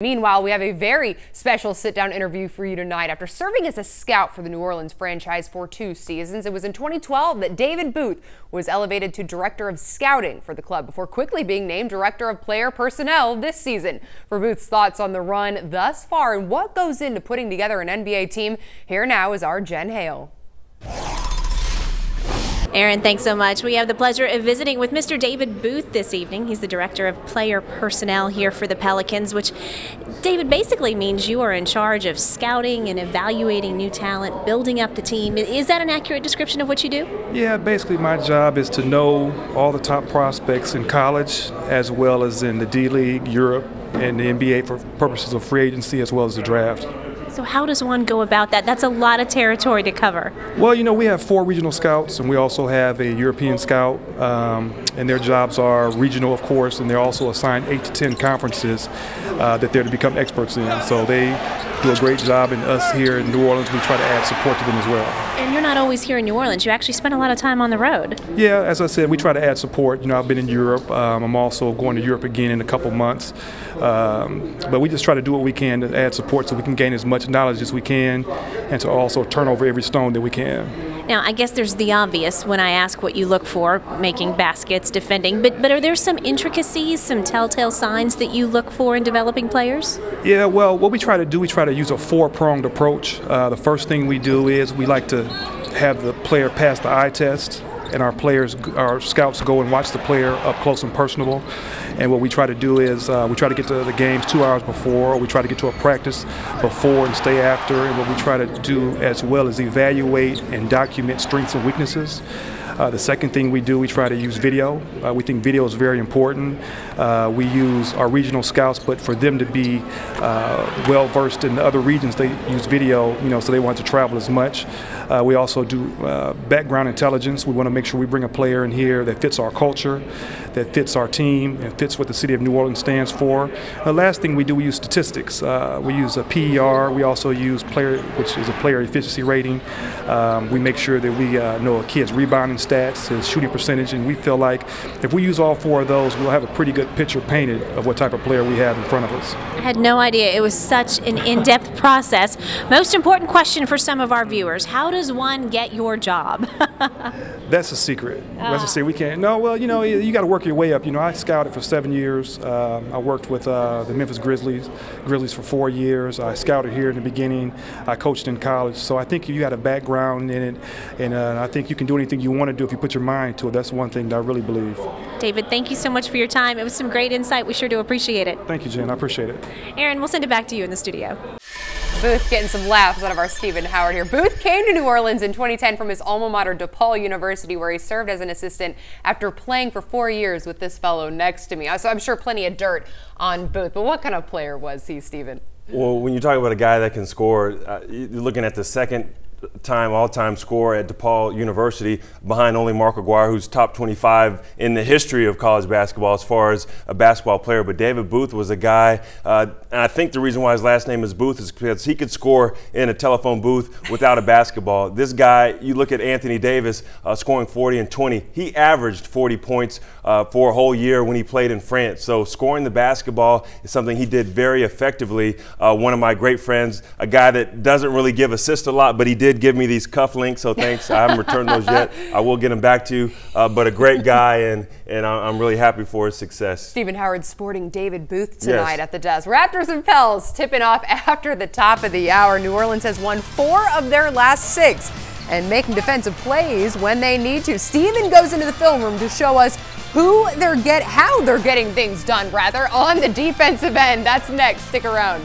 Meanwhile, we have a very special sit-down interview for you tonight. After serving as a scout for the New Orleans franchise for 2 seasons, it was in 2012 that David Booth was elevated to Director of Scouting for the club before quickly being named Director of Player Personnel this season. For Booth's thoughts on the run thus far and what goes into putting together an NBA team, here now is our Jen Hale. Erin, thanks so much. We have the pleasure of visiting with Mr. David Booth this evening. He's the Director of Player Personnel here for the Pelicans, which, David, basically means you are in charge of scouting and evaluating new talent, building up the team. Is that an accurate description of what you do? Yeah, basically my job is to know all the top prospects in college as well as in the D-League, Europe, and the NBA for purposes of free agency as well as the draft. So how does one go about that? That's a lot of territory to cover. Well, you know, we have 4 regional scouts, and we also have a European scout, and their jobs are regional, of course, and they're also assigned 8 to 10 conferences that they're to become experts in. So they do a great job, and us here in New Orleans, we try to add support to them as well. And you're not always here in New Orleans. You actually spend a lot of time on the road. Yeah, as I said, we try to add support. You know, I've been in Europe. I'm also going to Europe again in a couple months. But we just try to do what we can to add support so we can gain as much knowledge as we can and to also turn over every stone that we can. Now, I guess there's the obvious when I ask what you look for, making baskets, defending, but are there some intricacies, some telltale signs that you look for in developing players? Yeah, well, what we try to do, we try to use a 4-pronged approach. The first thing we do is we like to have the player pass the eye test, and our scouts go and watch the player up close and personal. And what we try to do is we try to get to the games 2 hours before, or we try to get to a practice before and stay after. And what we try to do as well is evaluate and document strengths and weaknesses. The second thing we do, we try to use video. We think video is very important. We use our regional scouts, but for them to be well versed in the other regions, they use video, you know, so they want to travel as much. We also do background intelligence. We want to make sure we bring a player in here that fits our culture, that fits our team, and fits what the city of New Orleans stands for. The last thing we do, we use statistics. We use a PER. We also use player, which is a player efficiency rating. We make sure that we know a kid's rebounding stats, his shooting percentage, and we feel like if we use all 4 of those, we'll have a pretty good picture painted of what type of player we have in front of us. I had no idea it was such an in-depth process. Most important question for some of our viewers: how does one get your job? That's a secret. That's a secret. We can't. No, well, you know, you got to work your way up. You know, I scouted for 7 years. I worked with the Memphis Grizzlies for 4 years. I scouted here in the beginning. I coached in college. So I think you got a background in it, and I think you can do anything you want to do if you put your mind to it. That's one thing that I really believe. David, thank you so much for your time. It was some great insight. We sure do appreciate it. Thank you, Jen. I appreciate it. Erin, we'll send it back to you in the studio. Booth getting some laughs out of our Stephen Howard here. Booth came to New Orleans in 2010 from his alma mater, DePaul University, where he served as an assistant after playing for 4 years with this fellow next to me. So I'm sure plenty of dirt on Booth, but what kind of player was he, Stephen? Well, when you talk about a guy that can score, you're looking at the second-time all-time scorer at DePaul University, behind only Mark Aguirre, who's top 25 in the history of college basketball as far as a basketball player. But David Booth was a guy, and I think the reason why his last name is Booth is because he could score in a telephone booth without a basketball. This guy, you look at Anthony Davis scoring 40 and 20. He averaged 40 points for a whole year when he played in France. So scoring the basketball is something he did very effectively. One of my great friends, a guy that doesn't really give assists a lot, but he did give me these cuff links, so thanks. I haven't returned those yet. I will get them back to you. But a great guy, and I'm really happy for his success. Stephen Howard sporting David Booth tonight at the desk. Raptors and Pels tipping off after the top of the hour. New Orleans has won 4 of their last 6 and making defensive plays when they need to. Stephen goes into the film room to show us how they're getting things done, rather, on the defensive end. That's next. Stick around.